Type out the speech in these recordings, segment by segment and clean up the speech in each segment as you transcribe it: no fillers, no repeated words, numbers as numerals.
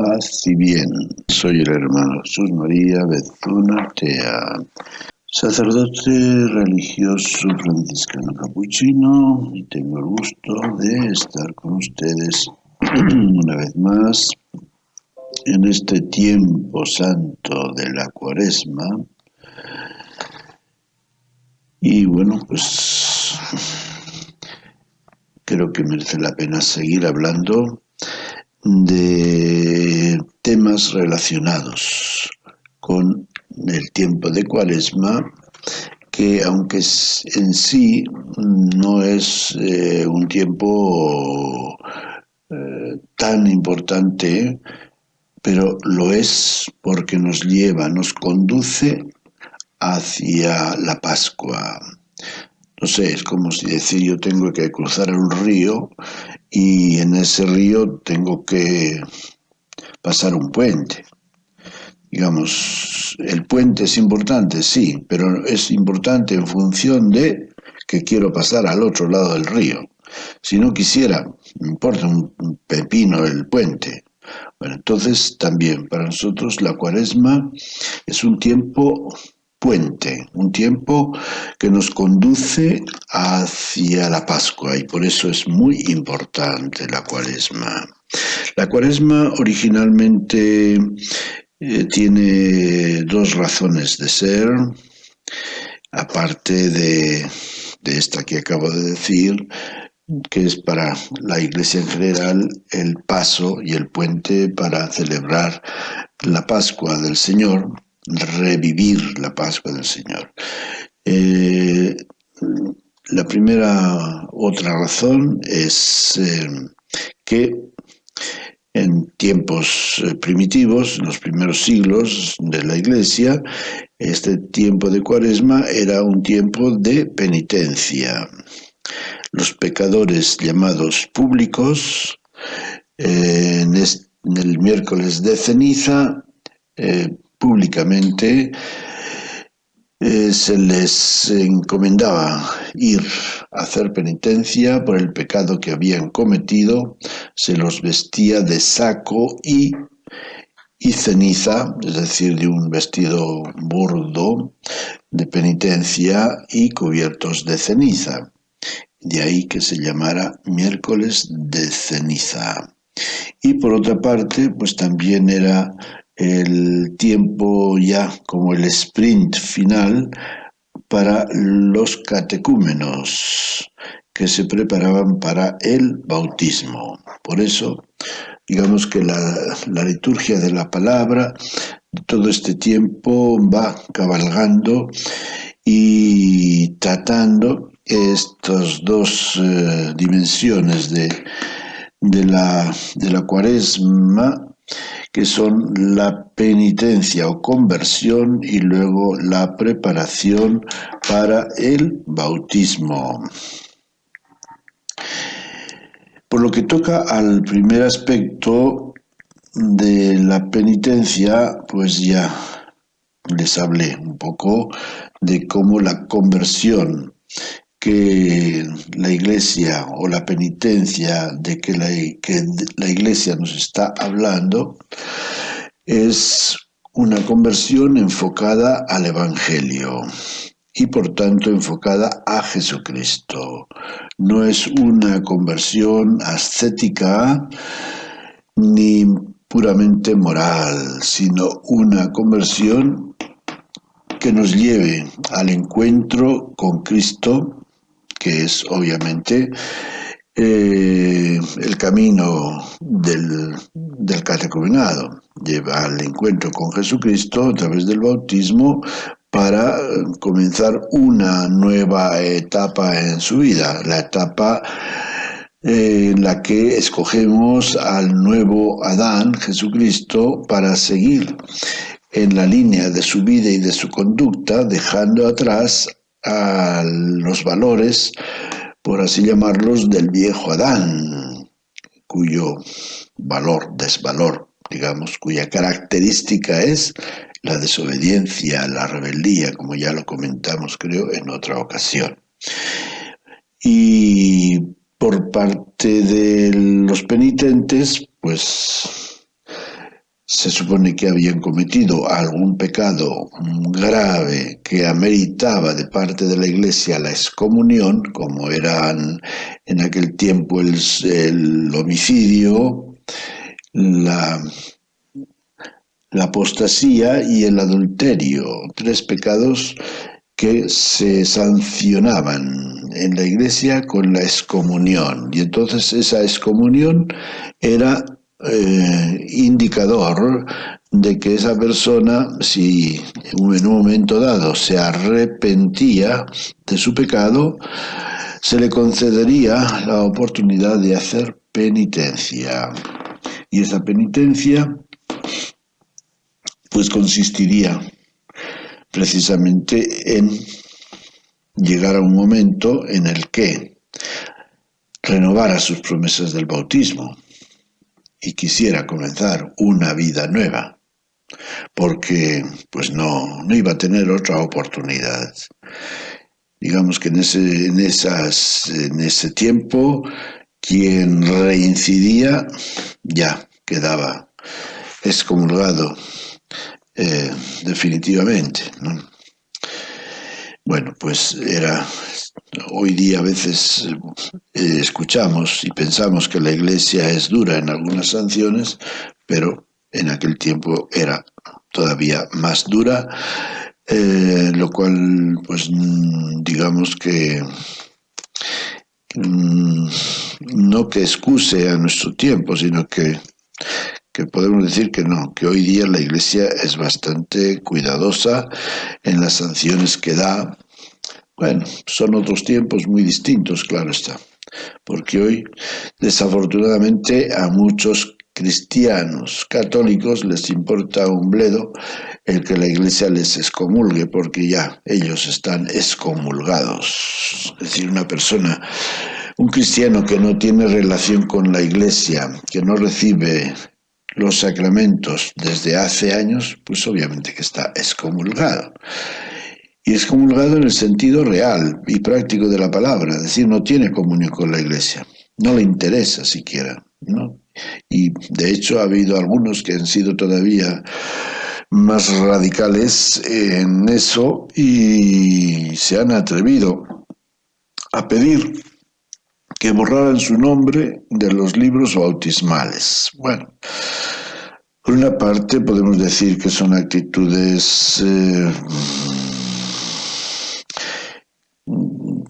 paz y bien. Soy el hermano Jesús María Bezuna-Tea, sacerdote religioso franciscano capuchino, y tengo el gusto de estar con ustedes una vez más en este tiempo santo de la Cuaresma. Y bueno, pues creo que merece la pena seguir hablando de temas relacionados con el tiempo de Cuaresma, que aunque en sí no es un tiempo tan importante, pero lo es porque nos conduce hacia la Pascua. No sé, es como si decir yo tengo que cruzar un río y en ese río tengo que pasar un puente. Digamos, el puente es importante, sí, pero es importante en función de que quiero pasar al otro lado del río. Si no quisiera, me importa un pepino el puente. Bueno, entonces también para nosotros la Cuaresma es un tiempo puente, un tiempo que nos conduce hacia la Pascua, y por eso es muy importante la Cuaresma. La Cuaresma originalmente tiene dos razones de ser, aparte de esta que acabo de decir, que es para la Iglesia en general el paso y el puente para celebrar la Pascua del Señor, revivir la Pascua del Señor. La primera otra razón es que en tiempos primitivos, en los primeros siglos de la Iglesia, este tiempo de Cuaresma era un tiempo de penitencia. Los pecadores llamados públicos, en el miércoles de ceniza, públicamente se les encomendaba ir a hacer penitencia por el pecado que habían cometido, se los vestía de saco y ceniza, es decir, de un vestido burdo de penitencia y cubiertos de ceniza. De ahí que se llamara miércoles de ceniza. Y por otra parte, pues también era el tiempo ya como el sprint final para los catecúmenos que se preparaban para el bautismo. Por eso, digamos que la liturgia de la palabra todo este tiempo va cabalgando y tratando estas dos dimensiones de la Cuaresma, que son la penitencia o conversión y luego la preparación para el bautismo. Por lo que toca al primer aspecto de la penitencia, pues ya les hablé un poco de cómo la conversión que la Iglesia o la penitencia de que la Iglesia nos está hablando es una conversión enfocada al Evangelio y por tanto enfocada a Jesucristo. No es una conversión ascética ni puramente moral, sino una conversión que nos lleve al encuentro con Cristo, que es obviamente el camino del catecumenado. Lleva al encuentro con Jesucristo a través del bautismo para comenzar una nueva etapa en su vida, la etapa en la que escogemos al nuevo Adán, Jesucristo, para seguir en la línea de su vida y de su conducta, dejando atrás a los valores, por así llamarlos, del viejo Adán, cuyo desvalor, digamos, cuya característica es la desobediencia, la rebeldía, como ya lo comentamos, creo, en otra ocasión. Y por parte de los penitentes, pues se supone que habían cometido algún pecado grave que ameritaba de parte de la Iglesia la excomunión, como eran en aquel tiempo el homicidio, la, la apostasía y el adulterio, tres pecados que se sancionaban en la Iglesia con la excomunión. Y entonces esa excomunión era indicador de que esa persona, si en un momento dado se arrepentía de su pecado, se le concedería la oportunidad de hacer penitencia. Y esa penitencia pues consistiría precisamente en llegar a un momento en el que renovara sus promesas del bautismo y quisiera comenzar una vida nueva, porque pues no iba a tener otra oportunidad. Digamos que en ese tiempo quien reincidía ya quedaba excomulgado definitivamente, ¿no? Bueno, pues hoy día a veces escuchamos y pensamos que la Iglesia es dura en algunas sanciones, pero en aquel tiempo era todavía más dura, lo cual, pues, digamos que no que excuse a nuestro tiempo, sino que podemos decir que no, que hoy día la Iglesia es bastante cuidadosa en las sanciones que da. Bueno, son otros tiempos muy distintos, claro está, porque hoy, desafortunadamente, a muchos cristianos católicos les importa un bledo el que la Iglesia les excomulgue, porque ya ellos están excomulgados. Es decir, un cristiano que no tiene relación con la Iglesia, que no recibe los sacramentos desde hace años, pues obviamente que está excomulgado. Y excomulgado en el sentido real y práctico de la palabra, es decir, no tiene comunión con la Iglesia, no le interesa siquiera, ¿no? Y de hecho ha habido algunos que han sido todavía más radicales en eso y se han atrevido a pedir que borraran su nombre de los libros bautismales. Bueno, por una parte podemos decir que son actitudes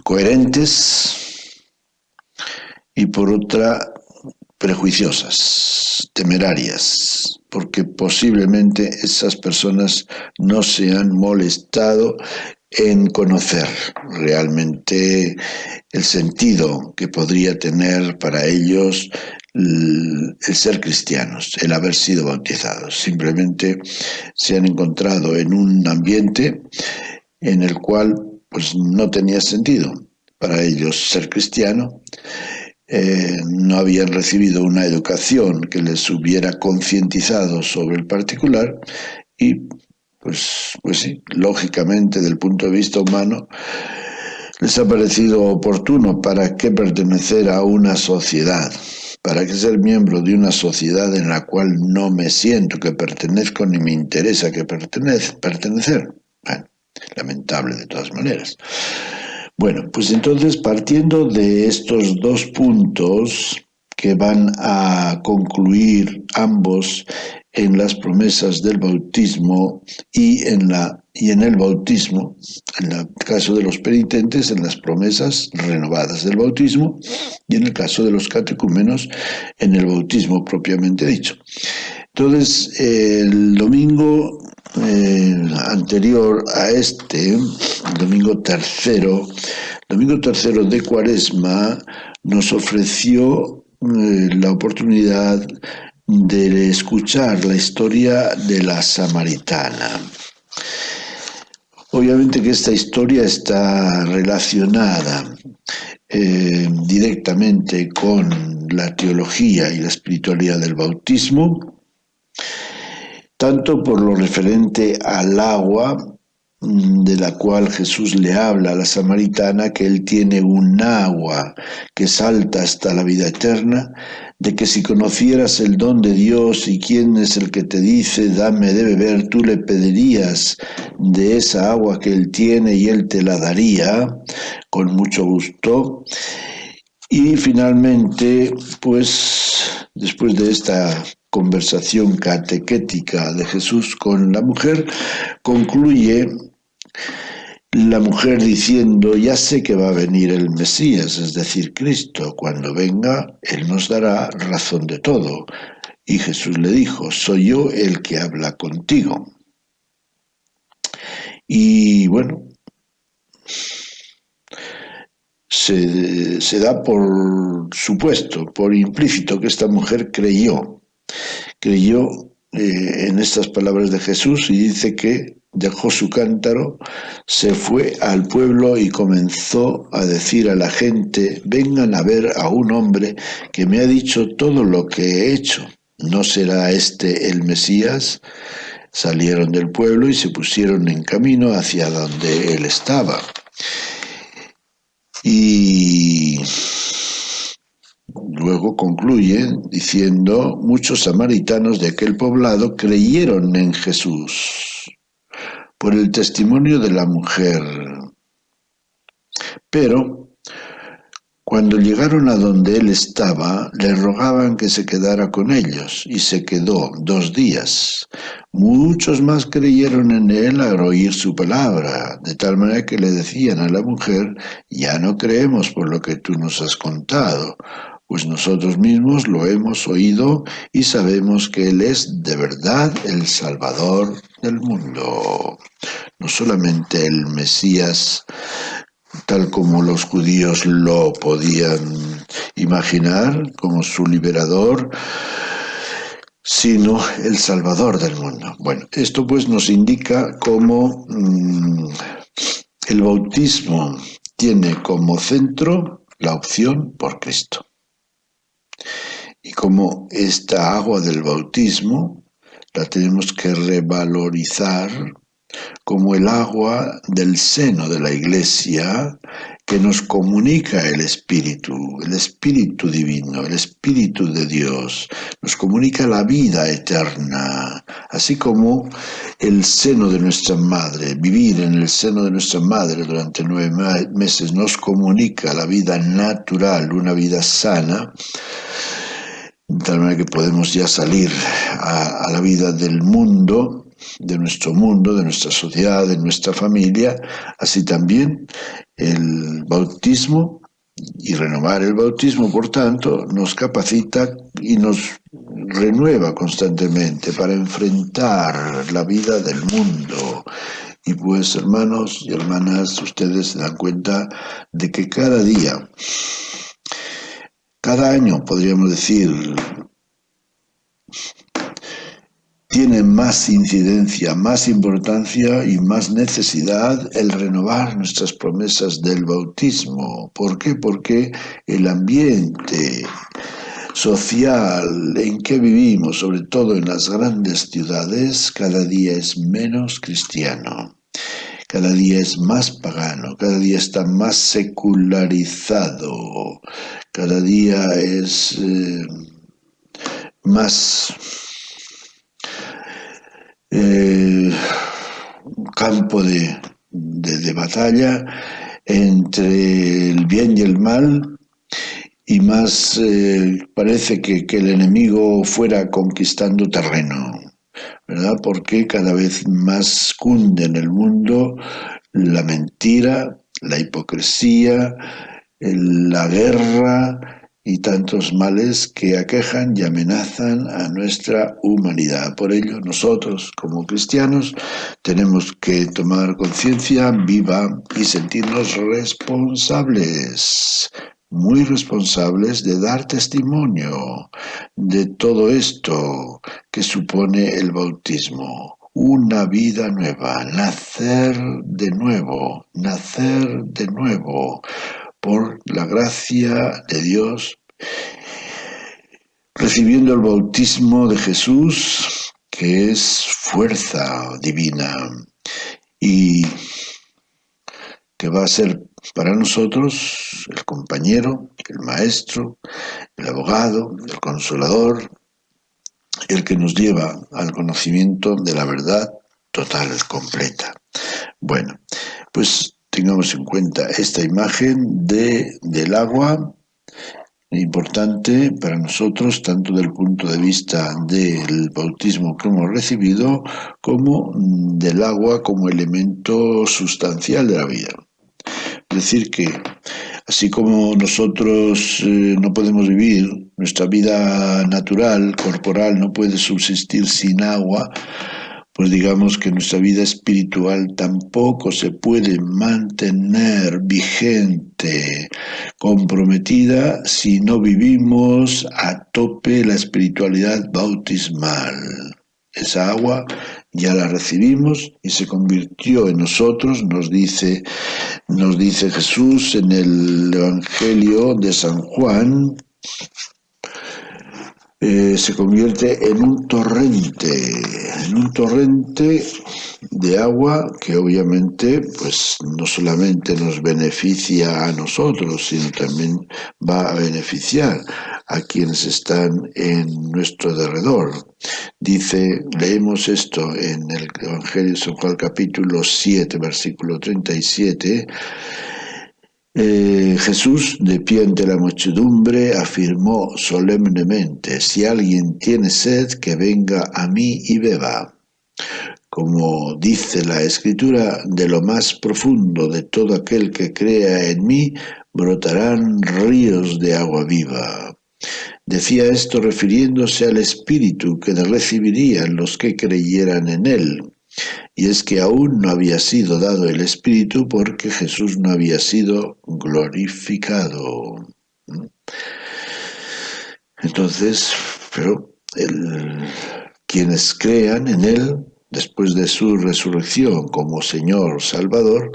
coherentes y por otra prejuiciosas, temerarias, porque posiblemente esas personas no se han molestado en conocer realmente el sentido que podría tener para ellos el ser cristianos, el haber sido bautizados. Simplemente se han encontrado en un ambiente en el cual pues no tenía sentido para ellos ser cristiano. No habían recibido una educación que les hubiera concientizado sobre el particular y pues sí, lógicamente del punto de vista humano les ha parecido oportuno para qué pertenecer a una sociedad, para qué ser miembro de una sociedad en la cual no me siento que pertenezco ni me interesa que pertenecer. Bueno, lamentable de todas maneras. Bueno, pues entonces partiendo de estos dos puntos que van a concluir ambos en las promesas del bautismo y en el bautismo, en el caso de los penitentes, en las promesas renovadas del bautismo y en el caso de los catecúmenos, en el bautismo propiamente dicho. Entonces, el domingo anterior a domingo tercero de Cuaresma, nos ofreció la oportunidad de escuchar la historia de la samaritana. Obviamente que esta historia está relacionada directamente con la teología y la espiritualidad del bautismo, tanto por lo referente al agua de la cual Jesús le habla a la samaritana, que él tiene un agua que salta hasta la vida eterna, de que si conocieras el don de Dios y quién es el que te dice, dame de beber, tú le pedirías de esa agua que él tiene y él te la daría con mucho gusto. Y finalmente, pues después de esta conversación catequética de Jesús con la mujer, concluye la mujer diciendo, ya sé que va a venir el Mesías, es decir, Cristo. Cuando venga, Él nos dará razón de todo. Y Jesús le dijo, soy yo el que habla contigo. Y bueno, se da por supuesto, por implícito, que esta mujer creyó en estas palabras de Jesús y dice que dejó su cántaro, se fue al pueblo y comenzó a decir a la gente, vengan a ver a un hombre que me ha dicho todo lo que he hecho. ¿No será este el Mesías? Salieron del pueblo y se pusieron en camino hacia donde él estaba. Y luego concluye diciendo, muchos samaritanos de aquel poblado creyeron en Jesús por el testimonio de la mujer. Pero cuando llegaron a donde él estaba, le rogaban que se quedara con ellos, y se quedó 2 días. Muchos más creyeron en él al oír su palabra, de tal manera que le decían a la mujer, ya no creemos por lo que tú nos has contado, pues nosotros mismos lo hemos oído y sabemos que él es de verdad el Salvador del mundo. No solamente el Mesías, tal como los judíos lo podían imaginar como su liberador, sino el Salvador del mundo. Bueno, esto pues nos indica cómo el bautismo tiene como centro la opción por Cristo. Y cómo esta agua del bautismo la tenemos que revalorizar como el agua del seno de la Iglesia que nos comunica el Espíritu divino, el Espíritu de Dios, nos comunica la vida eterna, así como el seno de nuestra madre, vivir en el seno de nuestra madre durante 9 meses nos comunica la vida natural, una vida sana, de tal manera que podemos ya salir a la vida del mundo, de nuestra sociedad, de nuestra familia, así también el bautismo y renovar el bautismo, por tanto, nos capacita y nos renueva constantemente para enfrentar la vida del mundo. Y pues, hermanos y hermanas, ustedes se dan cuenta de que cada día, cada año, podríamos decir, tiene más incidencia, más importancia y más necesidad el renovar nuestras promesas del bautismo. ¿Por qué? Porque el ambiente social en que vivimos, sobre todo en las grandes ciudades, cada día es menos cristiano. Cada día es más pagano, cada día está más secularizado, cada día es más campo de batalla entre el bien y el mal, y más parece que el enemigo fuera conquistando terreno, ¿verdad? Porque cada vez más cunde en el mundo la mentira, la hipocresía, la guerra y tantos males que aquejan y amenazan a nuestra humanidad. Por ello, nosotros, como cristianos, tenemos que tomar conciencia viva y sentirnos responsables, muy responsables de dar testimonio de todo esto que supone el bautismo. Una vida nueva, nacer de nuevo, por la gracia de Dios, recibiendo el bautismo de Jesús, que es fuerza divina y que va a ser para nosotros el compañero, el maestro, el abogado, el consolador, el que nos lleva al conocimiento de la verdad total, completa. Bueno, pues tengamos en cuenta esta imagen del agua, importante para nosotros, tanto del punto de vista del bautismo que hemos recibido, como del agua como elemento sustancial de la vida. Es decir, que así como nosotros no podemos vivir, nuestra vida natural, corporal, no puede subsistir sin agua, pues digamos que nuestra vida espiritual tampoco se puede mantener vigente, comprometida, si no vivimos a tope la espiritualidad bautismal. Esa agua ya la recibimos y se convirtió en nosotros, nos dice Jesús en el Evangelio de San Juan, se convierte en un torrente de agua que obviamente pues no solamente nos beneficia a nosotros, sino también va a beneficiar a quienes están en nuestro derredor. Leemos esto en el Evangelio de San Juan capítulo 7, versículo 37. Jesús, de pie ante la muchedumbre, afirmó solemnemente: si alguien tiene sed, que venga a mí y beba. Como dice la Escritura, de lo más profundo de todo aquel que crea en mí, brotarán ríos de agua viva. Decía esto refiriéndose al Espíritu que recibirían los que creyeran en él. Y es que aún no había sido dado el Espíritu porque Jesús no había sido glorificado. Entonces, pero quienes crean en Él, después de su resurrección como Señor Salvador,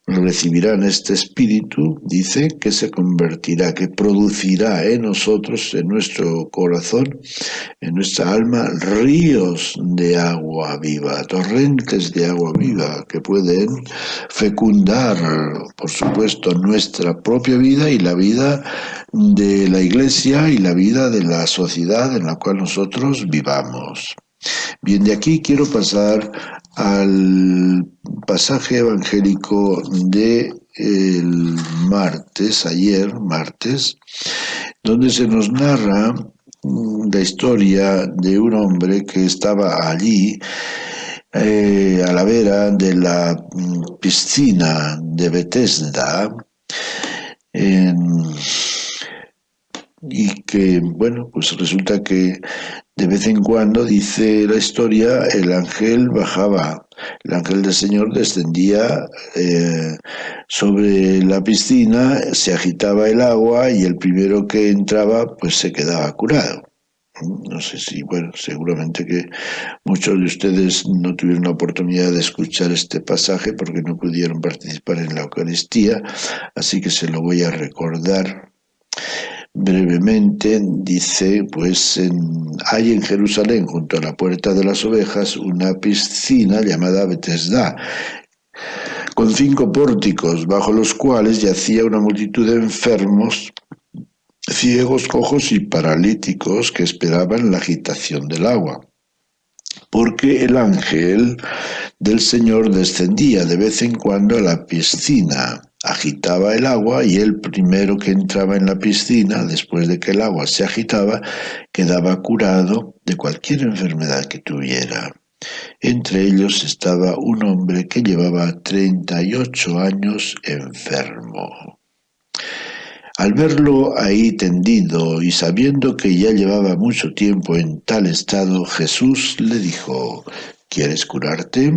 recibirán este Espíritu, dice, que se convertirá, que producirá en nosotros, en nuestro corazón, en nuestra alma, ríos de agua viva, torrentes de agua viva que pueden fecundar, por supuesto, nuestra propia vida y la vida de la Iglesia y la vida de la sociedad en la cual nosotros vivamos. Bien, de aquí quiero pasar al pasaje evangélico de el ayer martes, donde se nos narra la historia de un hombre que estaba allí a la vera de la piscina de Bethesda, y que, bueno, pues resulta que de vez en cuando, dice la historia, el ángel bajaba, el ángel del Señor descendía sobre la piscina, se agitaba el agua y el primero que entraba pues se quedaba curado. No sé si, bueno, seguramente que muchos de ustedes no tuvieron la oportunidad de escuchar este pasaje porque no pudieron participar en la Eucaristía, así que se lo voy a recordar brevemente. Dice, pues hay en Jerusalén, junto a la Puerta de las Ovejas, una piscina llamada Bethesda, con 5 pórticos, bajo los cuales yacía una multitud de enfermos, ciegos, cojos y paralíticos que esperaban la agitación del agua. Porque el ángel del Señor descendía de vez en cuando a la piscina, agitaba el agua y el primero que entraba en la piscina, después de que el agua se agitaba, quedaba curado de cualquier enfermedad que tuviera. Entre ellos estaba un hombre que llevaba 38 años enfermo. Al verlo ahí tendido y sabiendo que ya llevaba mucho tiempo en tal estado, Jesús le dijo: ¿quieres curarte?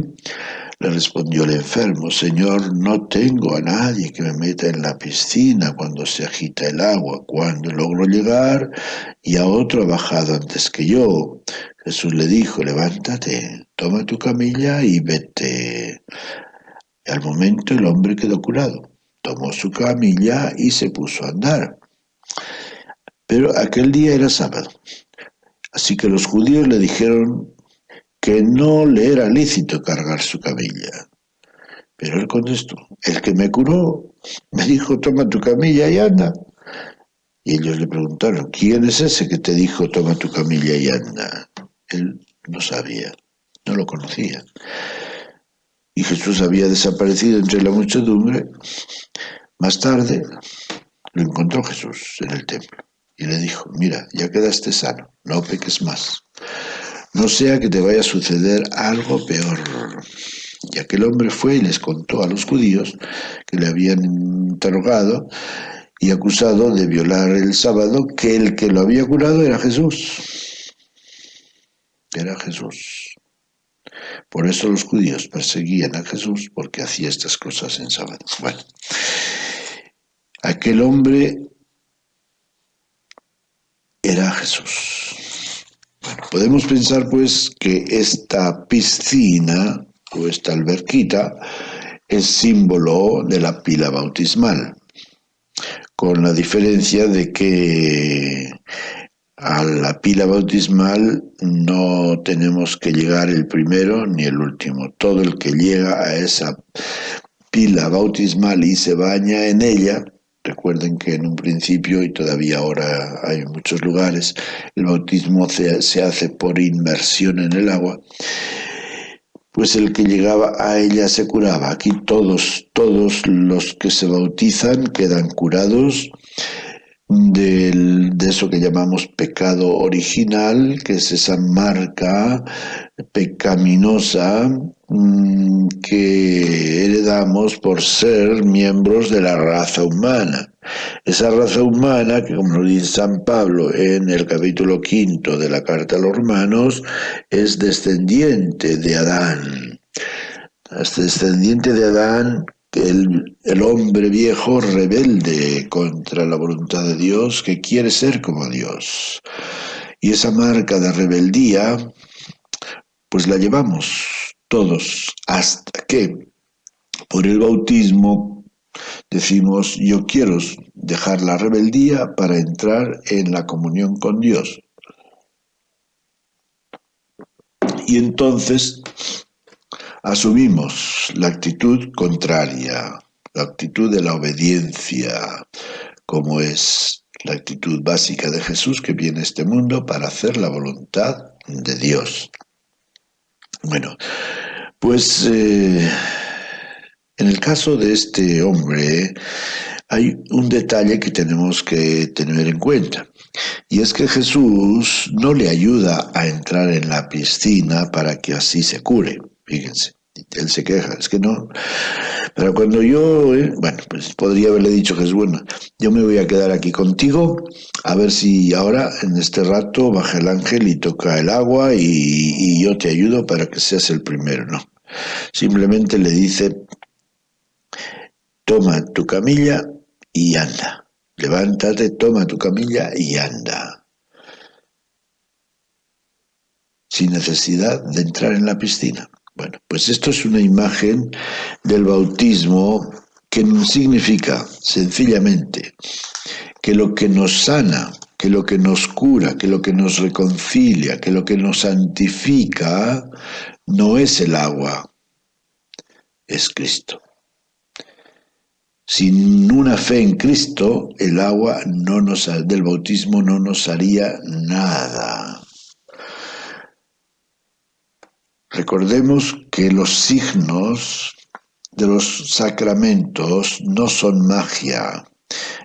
Le respondió el enfermo: Señor, no tengo a nadie que me meta en la piscina cuando se agita el agua. Cuando logro llegar, y a otro ha bajado antes que yo. Jesús le dijo: levántate, toma tu camilla y vete. Al momento el hombre quedó curado. Tomó su camilla y se puso a andar. Pero aquel día era sábado. Así que los judíos le dijeron que no le era lícito cargar su camilla. Pero él contestó: el que me curó Me dijo, toma tu camilla y anda. Y ellos le preguntaron, ¿quién es ese que te dijo, toma tu camilla y anda? Él no sabía, no lo conocía. Y Jesús había desaparecido entre la muchedumbre. Más tarde lo encontró Jesús en el templo y le dijo, mira, ya quedaste sano, no peques más. No sea que te vaya a suceder algo peor. Y aquel hombre fue y les contó a los judíos que le habían interrogado y acusado de violar el sábado, que el que lo había curado era Jesús. Era Jesús. Por eso los judíos perseguían a Jesús porque hacía estas cosas en sábado. Bueno, aquel hombre era Jesús. Bueno, podemos pensar pues que esta piscina o esta alberquita es símbolo de la pila bautismal, con la diferencia de que a la pila bautismal no tenemos que llegar el primero ni el último. Todo el que llega a esa pila bautismal y se baña en ella, recuerden que en un principio y todavía ahora hay en muchos lugares, el bautismo se hace por inmersión en el agua, pues el que llegaba a ella se curaba. Aquí todos los que se bautizan quedan curados de eso que llamamos pecado original, que es esa marca pecaminosa que heredamos por ser miembros de la raza humana. Esa raza humana, que como lo dice San Pablo en el capítulo 5 de la carta a los Romanos, es descendiente de Adán. Es descendiente de Adán, el hombre viejo rebelde contra la voluntad de Dios, que quiere ser como Dios. Y esa marca de rebeldía, pues la llevamos todos hasta que por el bautismo decimos, yo quiero dejar la rebeldía para entrar en la comunión con Dios. Y entonces asumimos la actitud contraria, la actitud de la obediencia, como es la actitud básica de Jesús que viene a este mundo para hacer la voluntad de Dios. Bueno, pues en el caso de este hombre hay un detalle que tenemos que tener en cuenta. Y es que Jesús no le ayuda a entrar en la piscina para que así se cure. Fíjense, él se queja, es que no. Pero cuando yo, bueno, pues podría haberle dicho Jesús, bueno, yo me voy a quedar aquí contigo, a ver si ahora en este rato baja el ángel y toca el agua y yo te ayudo para que seas el primero, no. Simplemente le dice, toma tu camilla y anda. Levántate, toma tu camilla y anda. Sin necesidad de entrar en la piscina. Bueno, pues esto es una imagen del bautismo que significa sencillamente que lo que nos sana, que lo que nos cura, que lo que nos reconcilia, que lo que nos santifica no es el agua, es Cristo. Sin una fe en Cristo, el agua del bautismo no nos haría nada. Recordemos que los signos de los sacramentos no son magia,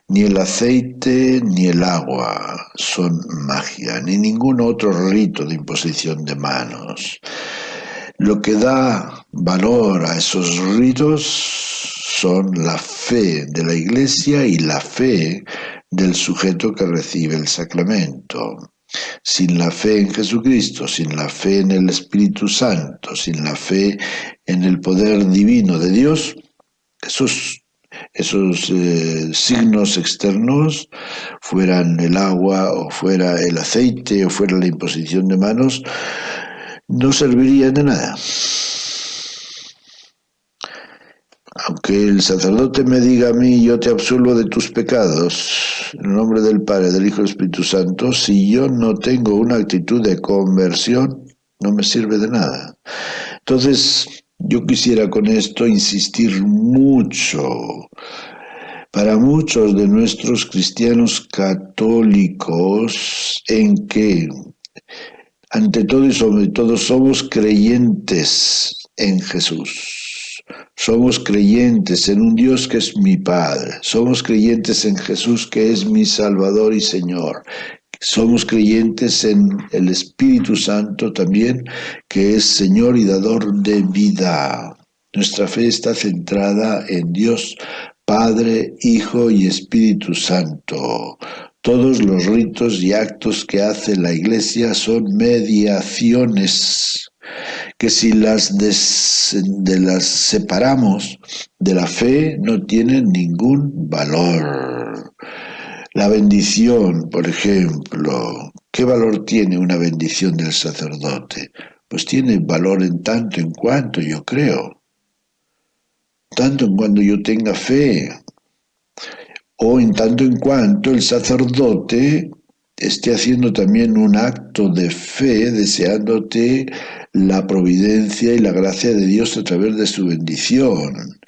ni el aceite ni el agua son magia, ni ningún otro rito de imposición de manos. Lo que da valor a esos ritos son la fe de la Iglesia y la fe del sujeto que recibe el sacramento. Sin la fe en Jesucristo, sin la fe en el Espíritu Santo, sin la fe en el poder divino de Dios, esos signos externos, fueran el agua o fuera el aceite o fuera la imposición de manos, no servirían de nada. Aunque el sacerdote me diga a mí, yo te absuelvo de tus pecados, en el nombre del Padre, del Hijo y del Espíritu Santo, si yo no tengo una actitud de conversión, no me sirve de nada. Entonces, yo quisiera con esto insistir mucho Para muchos de nuestros cristianos católicos, en que ante todo y sobre todo somos creyentes en Jesús. Somos creyentes en un Dios que es mi Padre. Somos creyentes en Jesús que es mi Salvador y Señor. Somos creyentes en el Espíritu Santo también, que es Señor y dador de vida. Nuestra fe está centrada en Dios, Padre, Hijo y Espíritu Santo. Todos los ritos y actos que hace la Iglesia son mediaciones que si las separamos de la fe no tienen ningún valor. La bendición, por ejemplo, ¿qué valor tiene una bendición del sacerdote? Pues tiene valor en tanto en cuanto yo creo, tanto en cuanto yo tenga fe, o en tanto en cuanto el sacerdote esté haciendo también un acto de fe, deseándote la providencia y la gracia de Dios a través de su bendición.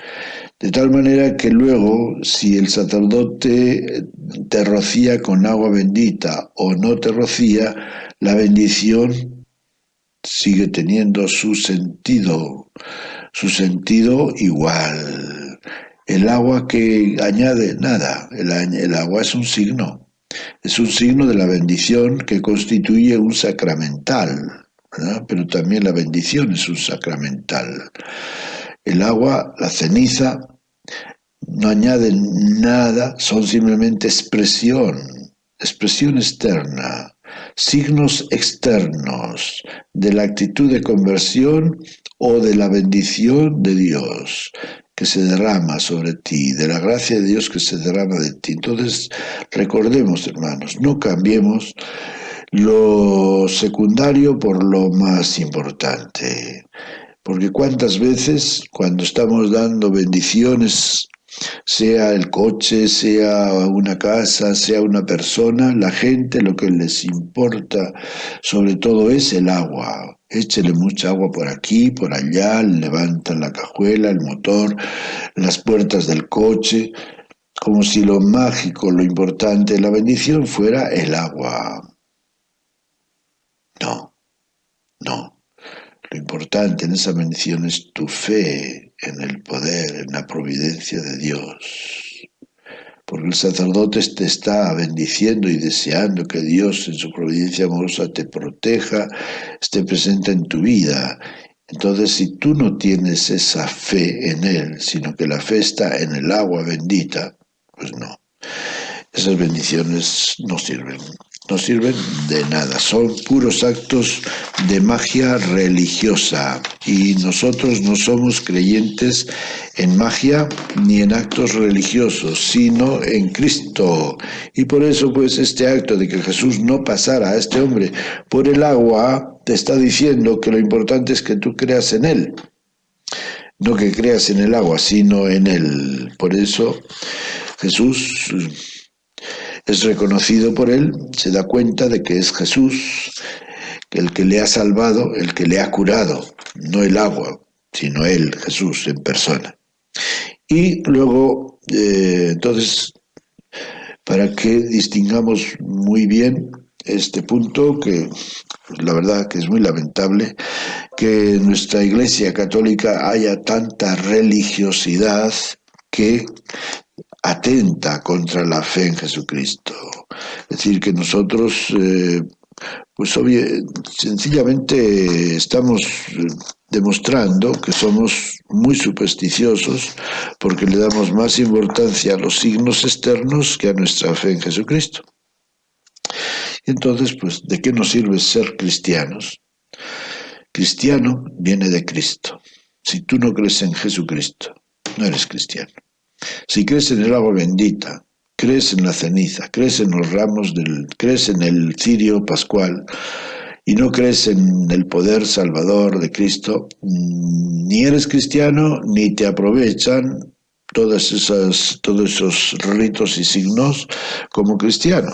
De tal manera que luego, si el sacerdote te rocía con agua bendita o no te rocía, la bendición sigue teniendo su sentido igual. El agua que añade nada, el agua es un signo de la bendición que constituye un sacramental, ¿verdad? Pero también la bendición es un sacramental. El agua, la ceniza, no añaden nada, son simplemente expresión externa, signos externos de la actitud de conversión o de la bendición de Dios que se derrama sobre ti, de la gracia de Dios que se derrama de ti. Entonces, recordemos, hermanos, no cambiemos lo secundario por lo más importante. Porque cuántas veces cuando estamos dando bendiciones, sea el coche, sea una casa, sea una persona, la gente lo que les importa sobre todo es el agua. Échele mucha agua por aquí, por allá, levantan la cajuela, el motor, las puertas del coche, como si lo mágico, lo importante de la bendición fuera el agua. No, no. Lo importante en esa bendición es tu fe en el poder, en la providencia de Dios. Porque el sacerdote te está bendiciendo y deseando que Dios en su providencia amorosa te proteja, esté presente en tu vida. Entonces, si tú no tienes esa fe en Él, sino que la fe está en el agua bendita, pues no. Esas bendiciones no sirven de nada, son puros actos de magia religiosa y nosotros no somos creyentes en magia ni en actos religiosos, sino en Cristo. Y por eso pues este acto de que Jesús no pasara a este hombre por el agua te está diciendo que lo importante es que tú creas en Él, no que creas en el agua, sino en Él. Por eso Jesús es reconocido por él, se da cuenta de que es Jesús el que le ha salvado, el que le ha curado, no el agua, sino él, Jesús, en persona. Y luego, entonces, para que distingamos muy bien este punto, que la verdad que es muy lamentable, que en nuestra Iglesia Católica haya tanta religiosidad que atenta contra la fe en Jesucristo. Es decir, que nosotros, pues sencillamente estamos demostrando que somos muy supersticiosos porque le damos más importancia a los signos externos que a nuestra fe en Jesucristo. Y entonces, pues, ¿de qué nos sirve ser cristianos? Cristiano viene de Cristo. Si tú no crees en Jesucristo, no eres cristiano. Si crees en el agua bendita, crees en la ceniza, crees en los ramos, crees en el cirio pascual y no crees en el poder salvador de Cristo, ni eres cristiano ni te aprovechan todos esos ritos y signos como cristiano.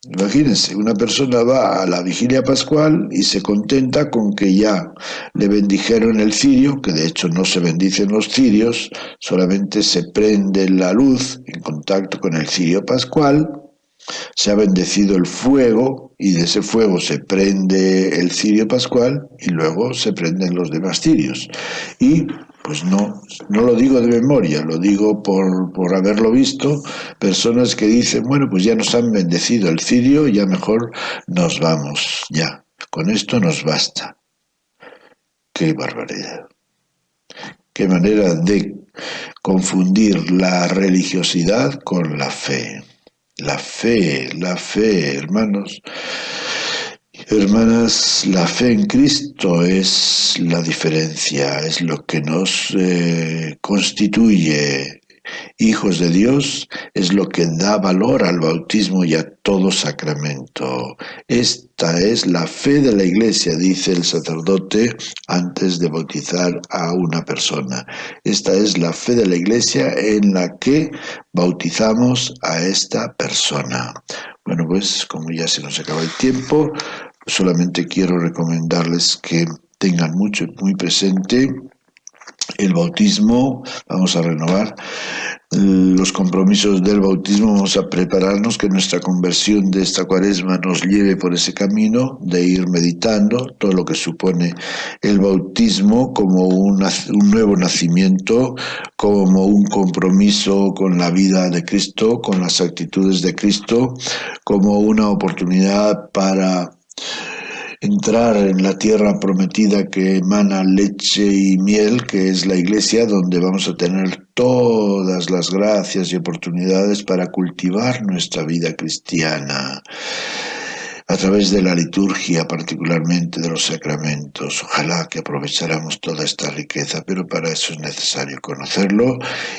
Imagínense, una persona va a la vigilia pascual y se contenta con que ya le bendijeron el cirio, que de hecho no se bendicen los cirios, solamente se prende la luz en contacto con el cirio pascual, se ha bendecido el fuego y de ese fuego se prende el cirio pascual y luego se prenden los demás cirios. Y pues no lo digo de memoria, lo digo por haberlo visto, personas que dicen, bueno, pues ya nos han bendecido el cirio, ya mejor nos vamos, ya, con esto nos basta. Qué barbaridad, qué manera de confundir la religiosidad con la fe. La fe, hermanos, hermanas, la fe en Cristo es la diferencia, es lo que nos constituye hijos de Dios, es lo que da valor al bautismo y a todo sacramento. Esta es la fe de la Iglesia, dice el sacerdote antes de bautizar a una persona. Esta es la fe de la Iglesia en la que bautizamos a esta persona. Bueno, pues como ya se nos acaba el tiempo, solamente quiero recomendarles que tengan muy presente el bautismo. Vamos a renovar los compromisos del bautismo, vamos a prepararnos, que nuestra conversión de esta cuaresma nos lleve por ese camino de ir meditando todo lo que supone el bautismo como un nuevo nacimiento, como un compromiso con la vida de Cristo, con las actitudes de Cristo, como una oportunidad para entrar en la tierra prometida que emana leche y miel, que es la Iglesia, donde vamos a tener todas las gracias y oportunidades para cultivar nuestra vida cristiana a través de la liturgia, particularmente de los sacramentos. Ojalá que aprovecháramos toda esta riqueza, pero para eso es necesario conocerlo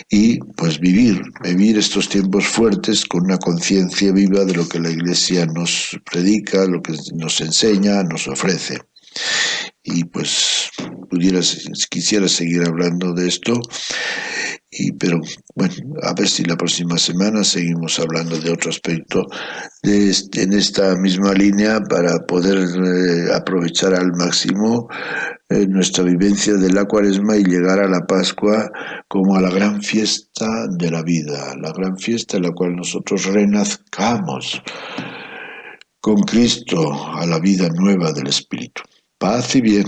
y pues vivir estos tiempos fuertes con una conciencia viva de lo que la Iglesia nos predica, lo que nos enseña, nos ofrece. Y pues quisiera seguir hablando de esto, pero bueno, a ver si la próxima semana seguimos hablando de otro aspecto en esta misma línea para poder aprovechar al máximo nuestra vivencia de la cuaresma y llegar a la Pascua como a la gran fiesta de la vida, la gran fiesta en la cual nosotros renazcamos con Cristo a la vida nueva del Espíritu. Paz y bien.